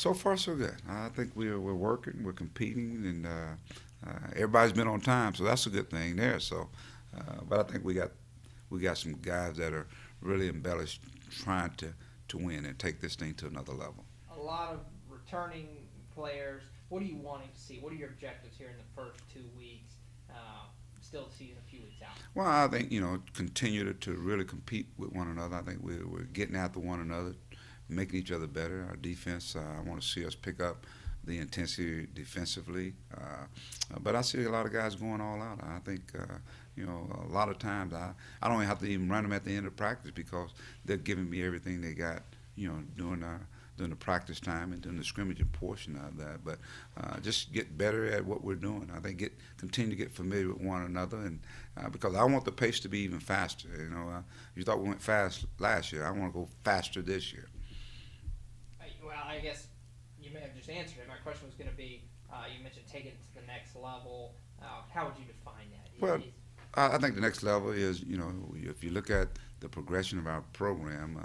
So far, so good. I think we're working, we're competing, and everybody's been on time, so that's a good thing there. So, but I think we got some guys that are really embellished, trying to win and take this thing to another level. A lot of returning players. What are you wanting to see? What are your objectives here in the first 2 weeks? Uh, Still, the season a few weeks out. Well, I think continue to really compete with one another. I think we're getting after one another, making each other better. Our defense, I want to see us pick up the intensity defensively. But I see a lot of guys going all out. I think, a lot of times I don't have to even run them at the end of practice because they're giving me everything they got, during the practice time and during the scrimmaging portion of that. But just get better at what we're doing. I think continue to get familiar with one another, and because I want the pace to be even faster. You thought we went fast last year. I want to go faster this year. Well, I guess you may have just answered it. My question was going to be, you mentioned taking it to the next level. How would you define that? Well, I think the next level is, if you look at the progression of our program,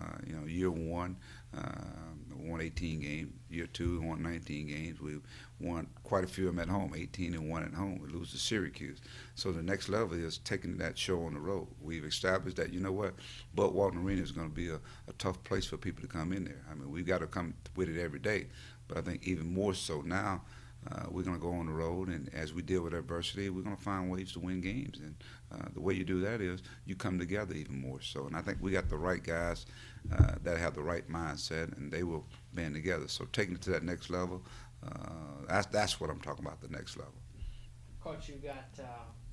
year one, we won 18 games. Year two, we won 19 games. We won quite a few of them at home, 18 and 1 at home. We lose to Syracuse. So the next level is taking that show on the road. We've established that, Bud Walton Arena is going to be a tough place for people to come in there. I mean, we've got to come with it every day. But I think even more so now, we're going to go on the road, and as we deal with adversity, we're going to find ways to win games. And the way you do that is you come together even more so. And I think we got the right guys that have the right mindset, and they will band together. So taking it to that next level, that's what I'm talking about, the next level. Coach, you got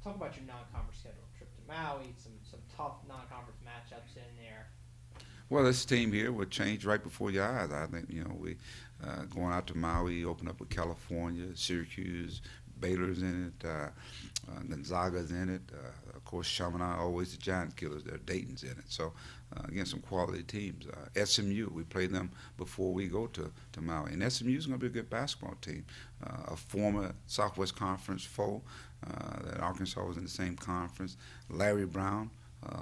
talk about your non-conference schedule. Trip to Maui, some tough non-conference matchups in there. Well, this team here will change right before your eyes. I think we going out to Maui, open up with California, Syracuse, Baylor's in it, Gonzaga's in it. Of course, Chaminade, always the Giant Killers. There, Dayton's in it. So again, some quality teams. SMU, we play them before we go to Maui, and SMU is going to be a good basketball team. A former Southwest Conference foe that Arkansas was in the same conference. Larry Brown,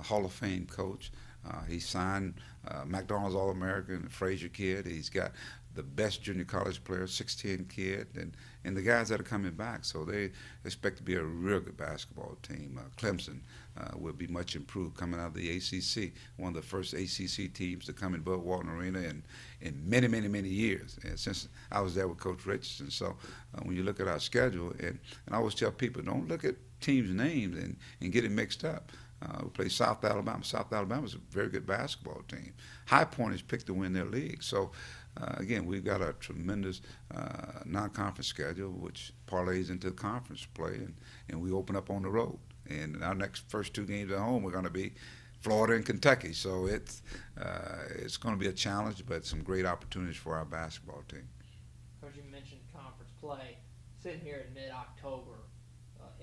Hall of Fame coach. He signed McDonald's All-American, Frazier kid. He's got the best junior college player, 6'10" kid, and the guys that are coming back. So they expect to be a real good basketball team. Clemson will be much improved coming out of the ACC, one of the first ACC teams to come in Bud Walton Arena in many, many, many years, and since I was there with Coach Richardson. So when you look at our schedule, and I always tell people, don't look at teams' names and get it mixed up. We play South Alabama. South Alabama is a very good basketball team. High Point is picked to win their league. So, again, we've got a tremendous non-conference schedule, which parlays into conference play, and we open up on the road. And our next first two games at home, we're going to be Florida and Kentucky. So it's going to be a challenge, but some great opportunities for our basketball team. Coach, you mentioned conference play. Sitting here in mid-October,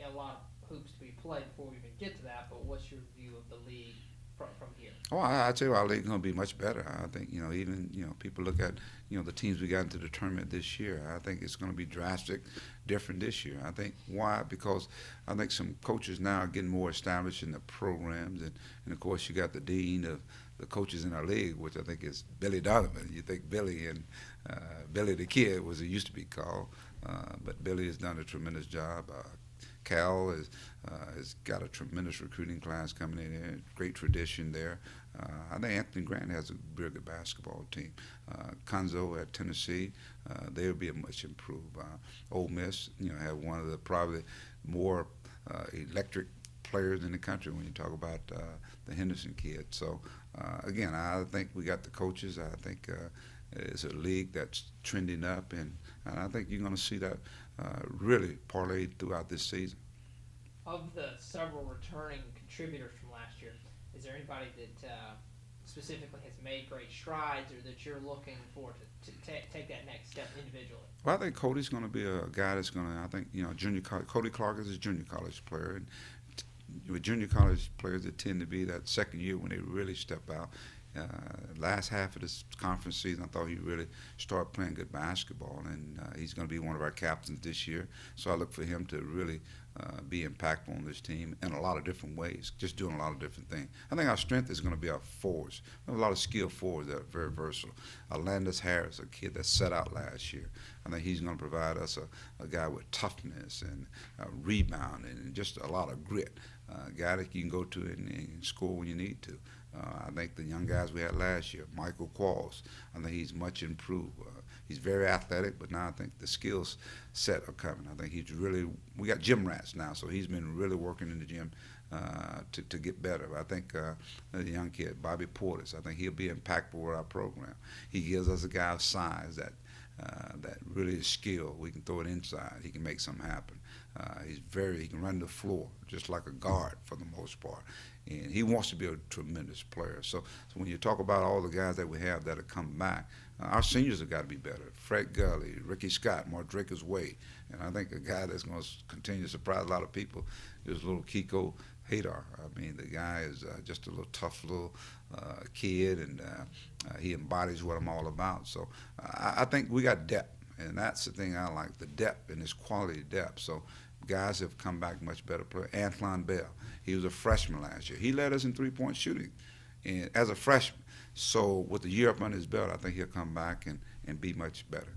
a lot of hoops to be played before we even get to that. But what's your view of the league from here? Oh, I tell you, our league's going to be much better. I think even people look at the teams we got into the tournament this year. I think it's going to be drastic, different this year. I think why? Because I think some coaches now are getting more established in the programs, and of course you got the dean of the coaches in our league, which I think is Billy Donovan. You think Billy and Billy the Kid was it used to be called, but Billy has done a tremendous job. Cal has got a tremendous recruiting class coming in here, great tradition there. I think Anthony Grant has a very good basketball team. Conzo at Tennessee, they'll be a much improved. Ole Miss, have one of the probably more electric players in the country when you talk about the Henderson kid. So, again, I think we got the coaches. I think it's a league that's trending up, and I think you're going to see that really parlayed throughout this season. Of the several returning contributors from last year, is there anybody that specifically has made great strides, or that you're looking for to take that next step individually? Well, I think Cody's going to be a guy that's going to. I think junior college. Cody Clark is a junior college player, and with junior college players, that tend to be that second year when they really step out. Last half of this conference season, I thought he really started playing good basketball, and he's going to be one of our captains this year. So I look for him to really be impactful on this team in a lot of different ways, just doing a lot of different things. I think our strength is going to be our forwards. We have a lot of skilled forwards that are very versatile. Landis Harris, a kid that set out last year, I think he's going to provide us a guy with toughness and rebounding and just a lot of grit. A guy that you can go to and score when you need to. I think the young guys we had last year, Michael Qualls, I think he's much improved. He's very athletic, but now I think the skills set are coming. I think we got gym rats now, so he's been really working in the gym to get better. I think the young kid, Bobby Portis, I think he'll be impactful with our program. He gives us a guy of size that really is skilled. We can throw it inside. He can make something happen. He can run the floor just like a guard for the most part. And he wants to be a tremendous player. So when you talk about all the guys that we have that have come back, our seniors have got to be better. Fred Gully, Ricky Scott, Mardricus Way. And I think a guy that's going to continue to surprise a lot of people is little Kiko Hadar. I mean, the guy is just a little tough little kid, and he embodies what I'm all about. So I think we got depth, and that's the thing I like, the depth and this quality depth. So guys have come back much better players. Antoine Bell, he was a freshman last year. He led us in three-point shooting and as a freshman. So with the year up under his belt, I think he'll come back and be much better.